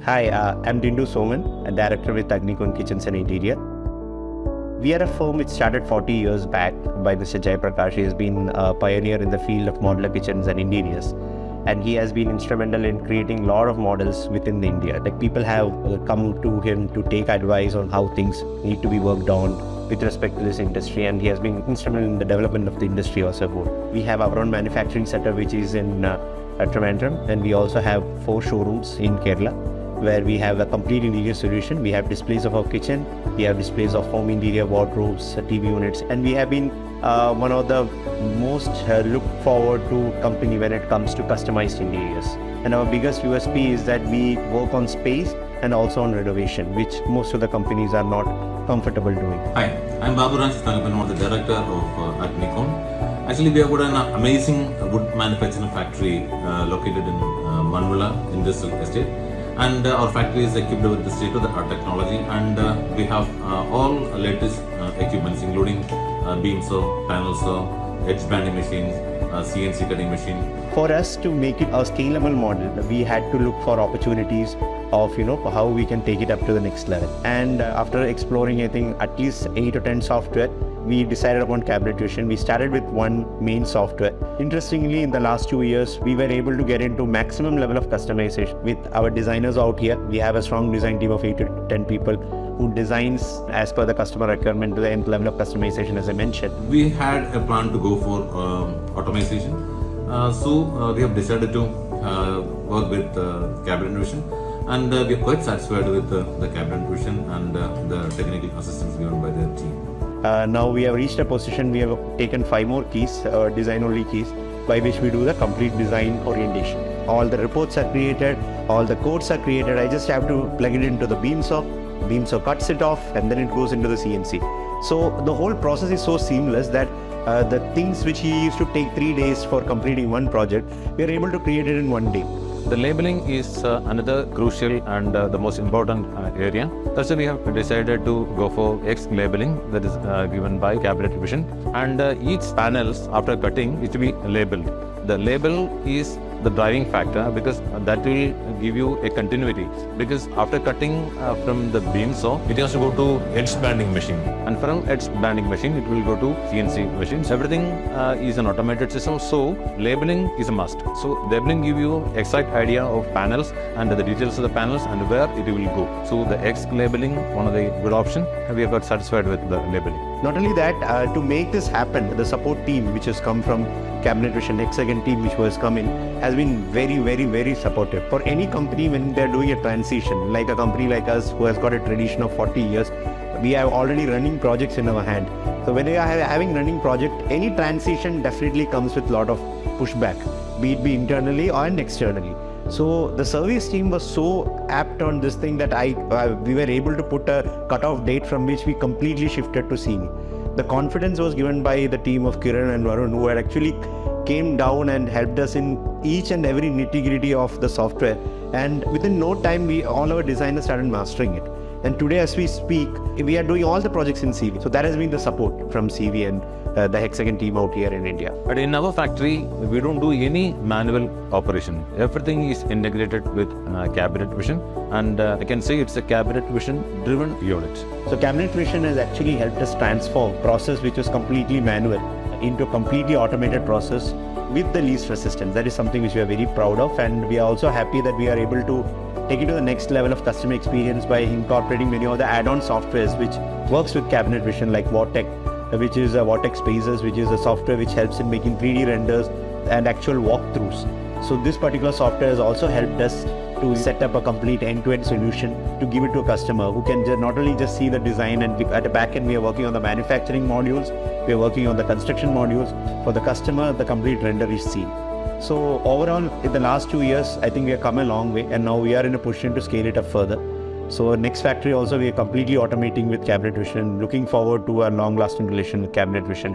Hi, I'm Dindu Soman, a director with Agnikone Kitchens and Interior. We are a firm which started 40 years back by Mr. Jai Prakash. He has been a pioneer in the field of modular kitchens and interiors. And he has been instrumental in creating a lot of models within the India. Like people have come to him to take advice on how things need to be worked on with respect to this industry, and he has been instrumental in the development of the industry as a whole. We have our own manufacturing setup which is in Trivandrum, and we also have 4 showrooms in Kerala, where we have a complete interior solution. We have displays of our kitchen, we have displays of home interior wardrobes, TV units, and we have been one of the most looked forward to company when it comes to customized interiors. And our biggest USP is that we work on space and also on renovation, which most of the companies are not comfortable doing. Hi, I'm Babu Ranjit, the director of Agnikone. Actually, we have got an amazing wood manufacturing factory located in Manvula Industrial Estate. And our factory is equipped with the state-of-the-art technology, and we have all latest equipments, including beam saw, panel saw, edge banding machines, CNC cutting machine. For us to make it a scalable model, we had to look for opportunities of how we can take it up to the next level. And after exploring, I think at least 8 or 10 software, we decided upon cabinet vision. We started with one main software. Interestingly, in the last 2 years, we were able to get into maximum level of customization with our designers out here. We have a strong design team of 8 to 10 people who designs as per the customer requirement to the nth level of customization, as I mentioned. We had a plan to go for automation. So we have decided to work with cabinet vision, and we are quite satisfied with the cabinet vision and the technical assistance given by their team. Now we have reached a position, we have taken 5 more keys, design only keys, by which we do the complete design orientation. All the reports are created, all the codes are created. I just have to plug it into the beam saw cuts it off, and then it goes into the CNC. So the whole process is so seamless that the things which he used to take 3 days for completing one project, we are able to create it in 1 day. The labeling is another crucial and the most important area. That's why we have decided to go for X labeling, that is given by cabinet vision. And each panels after cutting is to be labeled. The label is the driving factor, because that will give you a continuity. Because after cutting from the beam saw, it has to go to edge banding machine, and from edge banding machine it will go to CNC machines. Everything is an automated system, so labeling is a must. So labeling give you exact idea of panels and the details of the panels and where it will go. So the X labeling, one of the good option, and we have got satisfied with the labeling. Not only that, to make this happen, the support team which has come from Cabinet Vision, Hexagon team which was come in, has been very supportive. For any company when they're doing a transition, like a company like us who has got a tradition of 40 years, we have already running projects in our hand. So when we are having running project, any transition definitely comes with a lot of pushback, be it internally or externally. So the service team was so apt on this thing that we were able to put a cutoff date from which we completely shifted to CNC. The confidence was given by the team of Kiran and Varun, who had actually came down and helped us in each and every nitty-gritty of the software. And within no time, all our designers started mastering it. And today, as we speak, we are doing all the projects in CV. So that has been the support from CV and the Hexagon team out here in India. But in our factory, we don't do any manual operation. Everything is integrated with cabinet vision, and I can say it's a cabinet vision driven unit. So cabinet vision has actually helped us transform process which was completely manual into a completely automated process with the least resistance. That is something which we are very proud of, and we are also happy that we are able to take it to the next level of customer experience by incorporating many of the add-on softwares which works with cabinet vision, like Vortex, which is Vortex Spaces, which is a software which helps in making 3D renders and actual walkthroughs. So this particular software has also helped us to set up a complete end-to-end solution to give it to a customer who can not only just see the design, and at the back end we are working on the manufacturing modules, we are working on the construction modules. For the customer, the complete render is seen. So overall, in the last 2 years, I think we have come a long way, and now we are in a position to scale it up further. So next factory also we are completely automating with cabinet vision, looking forward to a long-lasting relation with cabinet vision.